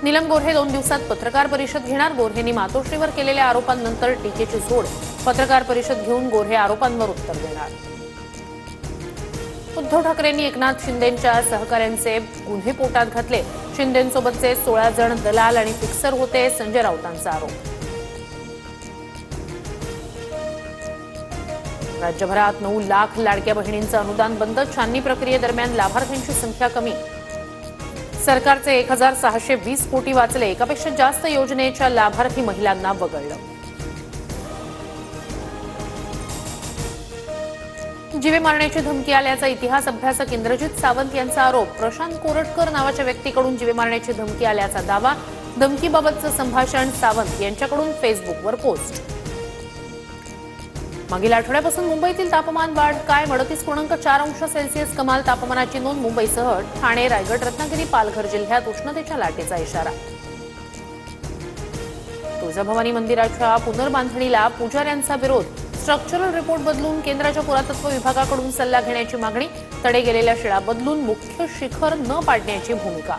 नीलम गोऱ्हे 2 दिवसात पत्रकार परिषद घेणार। गोऱ्हेंनी मातोश्रीवर केलेल्या आरोपांनंतर टीकेची झोड। पत्रकार परिषद घेऊन गोऱ्हे आरोपांवर उत्तर देणार। उद्धव ठाकरेंनी एकनाथ शिंदेंच्या सहकाऱ्यांचे गुन्हे पोटात घातले। शिंदेंसोबतचे 16 जण दलाल आणि फिक्सर होते, संजय राऊतांचा आरोप। राज्यभरात 9 लाख लाडक्या बहिणींचं अनुदान बंद। छाननी प्रक्रियेदरम्यान लाभार्थ्यांची संख्या कमी। सरकारचे 1620 कोटी वाचले। एकापेक्षा जास्त योजनेच्या लाभार्थी महिलांना वगळलं। जीवे मारण्याची धमकी आल्याचा इतिहास अभ्यासक इंद्रजित सावंत यांचा आरोप। प्रशांत कोरटकर नावाच्या व्यक्तीकडून जीवे मारण्याची धमकी आल्याचा दावा। धमकीबाबतचं संभाषण सावंत यांच्याकडून फेसबुकवर पोस्ट। मागील आठवड्यापासून मुंबईतील तापमान वाढ काय? 38.4 अंश सेल्सिअस कमाल तापमानाची नोंद। मुंबईसह ठाणे, रायगड, रत्नागिरी, पालघर जिल्ह्यात उष्णतेच्या लाटेचा इशारा। तुळजाभवानी मंदिराच्या पुनर्बांधणीला पुजाऱ्यांचा विरोध। स्ट्रक्चरल रिपोर्ट बदलून केंद्राच्या पुरातत्व विभागाकडून सल्ला घेण्याची मागणी। तडे गेलेल्या शिळा बदलून मुख्य शिखर न पाडण्याची भूमिका।